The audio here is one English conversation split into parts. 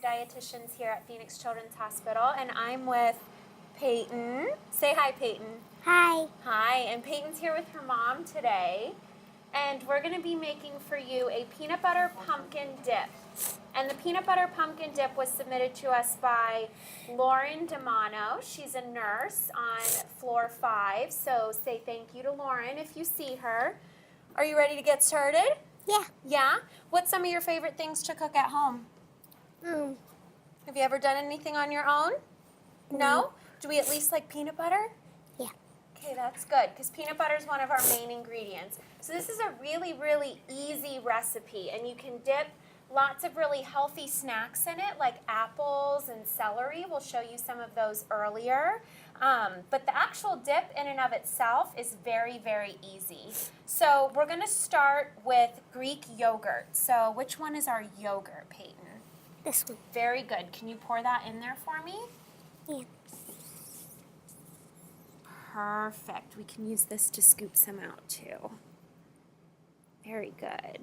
dietitians here at Phoenix Children's Hospital, and I'm with Payton. Say hi, Payton. Hi. Hi, and Payton's here with her mom today, and we're going to be making for you a peanut butter pumpkin dip. And the peanut butter pumpkin dip was submitted to us by Lauren DeMano. She's a nurse on floor 5, so say thank you to Lauren if you see her. Are you ready to get started? Yeah. Yeah? What's some of your favorite things to cook at home? Have you ever done anything on your own? No? Do we at least like peanut butter? Yeah. Okay, that's good, because peanut butter is one of our main ingredients. So this is a really, really easy recipe, and you can dip lots of really healthy snacks in it, like apples and celery. We'll show you some of those earlier. But the actual dip in and of itself is very, very easy. So we're going to start with Greek yogurt. So which one is our yogurt, Payton? This one. Very good. Can you pour that in there for me? Yeah. Perfect. We can use this to scoop some out too. Very good.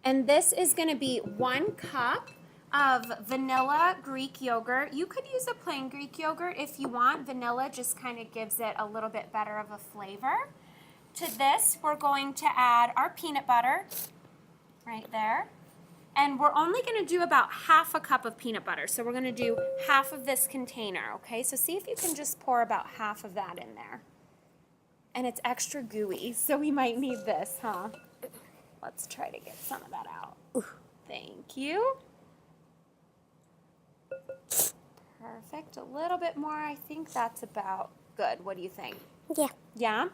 And this is going to be 1 cup of vanilla Greek yogurt. You could use a plain Greek yogurt if you want. Vanilla just kind of gives it a little bit better of a flavor. To this, we're going to add our peanut butter right there. And we're only going to do about half a cup of peanut butter. So we're going to do half of this container, okay? So see if you can just pour about half of that in there. And it's extra gooey, so we might need this, huh? Let's try to get some of that out. Thank you. Perfect. A little bit more. I think that's about good. What do you think? Yeah. Yeah?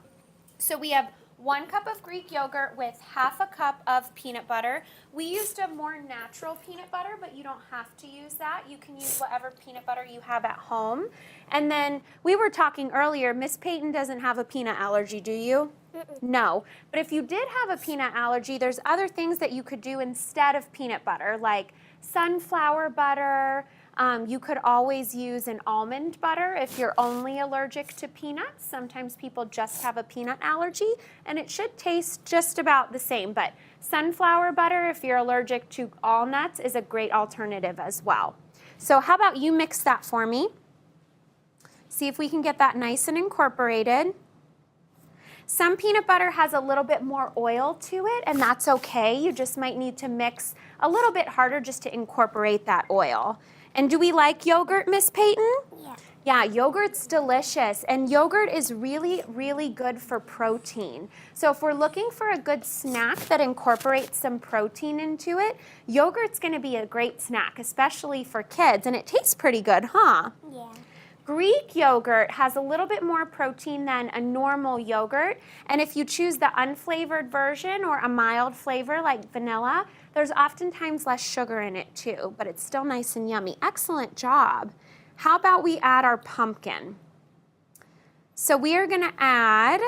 So we have 1 cup of Greek yogurt with half a cup of peanut butter. We used a more natural peanut butter, but you don't have to use that. You can use whatever peanut butter you have at home. And then we were talking earlier, Miss Payton doesn't have a peanut allergy, do you? No. But if you did have a peanut allergy, there's other things that you could do instead of peanut butter, like sunflower butter. You could always use an almond butter if you're only allergic to peanuts. Sometimes people just have a peanut allergy, and it should taste just about the same. But sunflower butter, if you're allergic to all nuts, is a great alternative as well. So how about you mix that for me? See if we can get that nice and incorporated. Some peanut butter has a little bit more oil to it, and that's okay. You just might need to mix a little bit harder just to incorporate that oil. And do we like yogurt, Miss Payton? Yeah. Yeah, yogurt's delicious, and yogurt is really, really good for protein. So if we're looking for a good snack that incorporates some protein into it, yogurt's going to be a great snack, especially for kids, and it tastes pretty good, huh? Yeah. Greek yogurt has a little bit more protein than a normal yogurt, and if you choose the unflavored version or a mild flavor like vanilla, there's oftentimes less sugar in it too, but it's still nice and yummy. Excellent job. How about we add our pumpkin? So we are going to add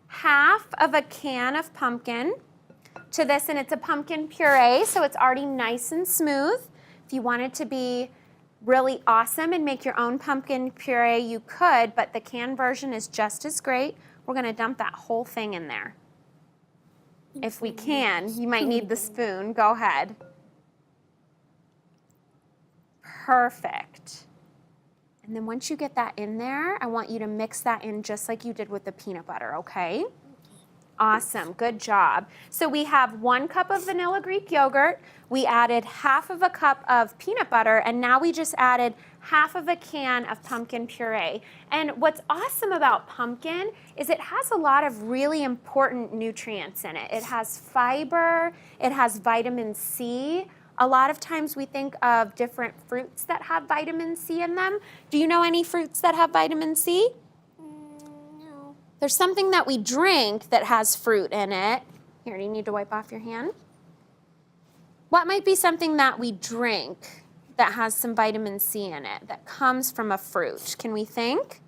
half of a can of pumpkin to this, and it's a pumpkin puree, so it's already nice and smooth. If you want it to be really awesome and make your own pumpkin puree, you could, but the canned version is just as great. We're going to dump that whole thing in there. If we can, you might need the spoon. Go ahead. Perfect. And then once you get that in there, I want you to mix that in just like you did with the peanut butter, okay? Awesome, good job. So we have 1 cup of vanilla Greek yogurt, we added half of a cup of peanut butter, and now we just added half of a can of pumpkin puree. And what's awesome about pumpkin is it has a lot of really important nutrients in it. It has fiber, it has vitamin C. A lot of times we think of different fruits that have vitamin C in them. Do you know any fruits that have vitamin C? No. There's something that we drink that has fruit in it. Here, do you need to wipe off your hand? What might be something that we drink that has some vitamin C in it that comes from a fruit? Can we think?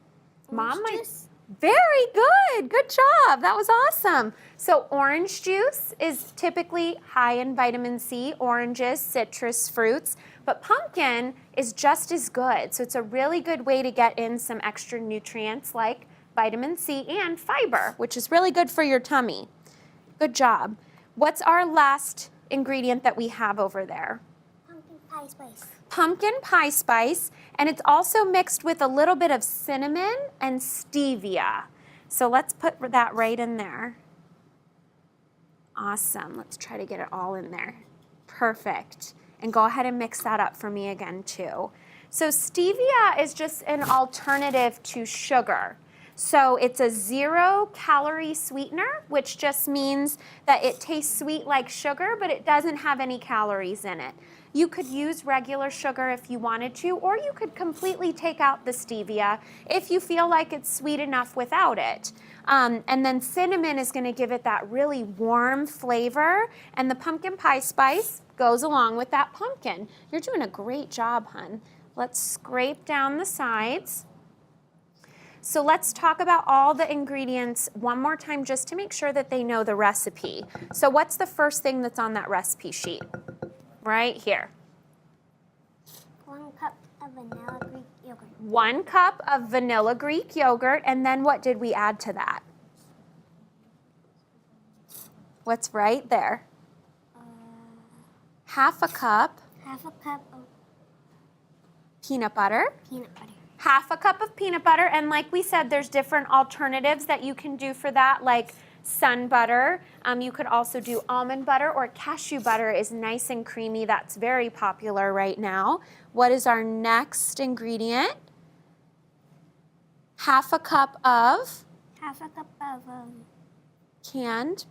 Mom might. Juice? Very good. Good job. That was awesome. So orange juice is typically high in vitamin C, oranges, citrus fruits, but pumpkin is just as good. So it's a really good way to get in some extra nutrients like vitamin C and fiber, which is really good for your tummy. Good job. What's our last ingredient that we have over there? Pumpkin pie pie spice. Pumpkin pie spice, and it's also mixed with a little bit of cinnamon and stevia. So let's put that right in there. Awesome. Let's try to get it all in there. Perfect. And go ahead and mix that up for me again too. So stevia is just an alternative to sugar. So it's a 0-calorie sweetener, which just means that it tastes sweet like sugar, but it doesn't have any calories in it. You could use regular sugar if you wanted to, or you could completely take out the stevia if you feel like it's sweet enough without it. And then cinnamon is going to give it that really warm flavor, and the pumpkin pie spice goes along with that pumpkin. You're doing a great job, hun. Let's scrape down the sides. So let's talk about all the ingredients one more time just to make sure that they know the recipe. So what's the first thing that's on that recipe sheet? Right here. 1 cup of vanilla Greek yogurt. 1 cup of vanilla Greek yogurt, and then what did we add to that? What's right there? Half a cup. Half a cup of Peanut butter. peanut butter. Half a cup of peanut butter, and like we said, there's different alternatives that you can do for that, like sun butter. You could also do almond butter, or cashew butter is nice and creamy. That's very popular right now. What is our next ingredient? Half a cup of canned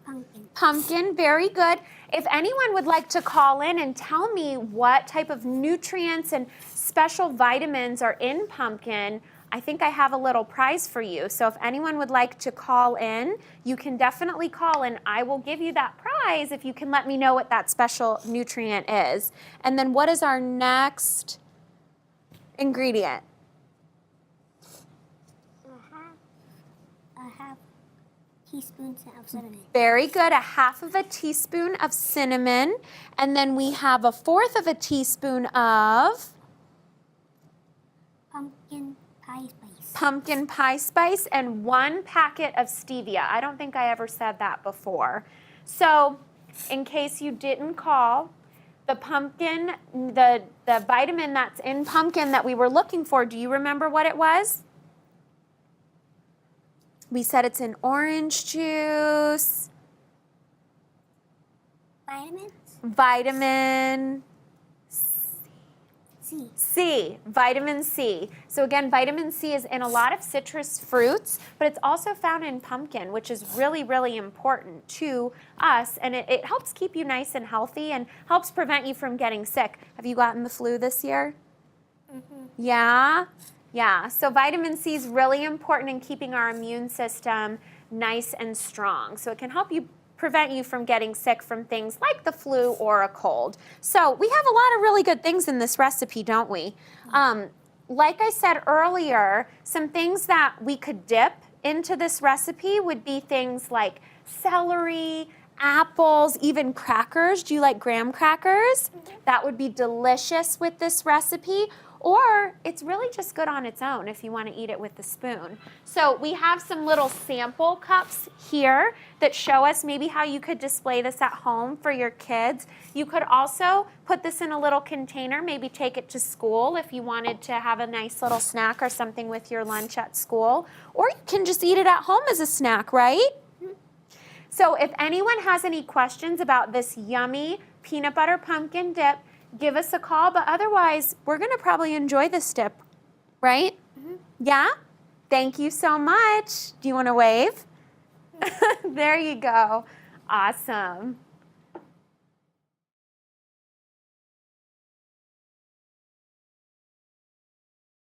pumpkin. pumpkin. Very good. If anyone would like to call in and tell me what type of nutrients and special vitamins are in pumpkin, I think I have a little prize for you. So if anyone would like to call in, you can definitely call and I will give you that prize if you can let me know what that special nutrient is. And then what is our next ingredient? A half teaspoon of cinnamon. Very good. A half of a teaspoon of cinnamon. And then we have a 1/4 of a teaspoon of Pumpkin pie spice. pumpkin pie spice and 1 packet of stevia. I don't think I ever said that before. So in case you didn't call, the pumpkin, the vitamin that's in pumpkin that we were looking for, do you remember what it was? We said it's in orange juice. Vitamins? Vitamin C. Vitamin C. So again, vitamin C is in a lot of citrus fruits, but it's also found in pumpkin, which is really, really important to us. And it helps keep you nice and healthy and helps prevent you from getting sick. Have you gotten the flu this year? Mm-hmm. Yeah? Yeah. So vitamin C is really important in keeping our immune system nice and strong. So it can help you prevent you from getting sick from things like the flu or a cold. So we have a lot of really good things in this recipe, don't we? Like I said earlier, some things that we could dip into this recipe would be things like celery, apples, even crackers. Do you like graham crackers? Mm-hmm. That would be delicious with this recipe. Or it's really just good on its own if you want to eat it with the spoon. So we have some little sample cups here that show us maybe how you could display this at home for your kids. You could also put this in a little container, maybe take it to school if you wanted to have a nice little snack or something with your lunch at school. Or you can just eat it at home as a snack, right? So if anyone has any questions about this yummy peanut butter pumpkin dip, give us a call, but otherwise, we're going to probably enjoy this dip, right? Mm-hmm. Yeah? Thank you so much. Do you want to wave? There you go. Awesome.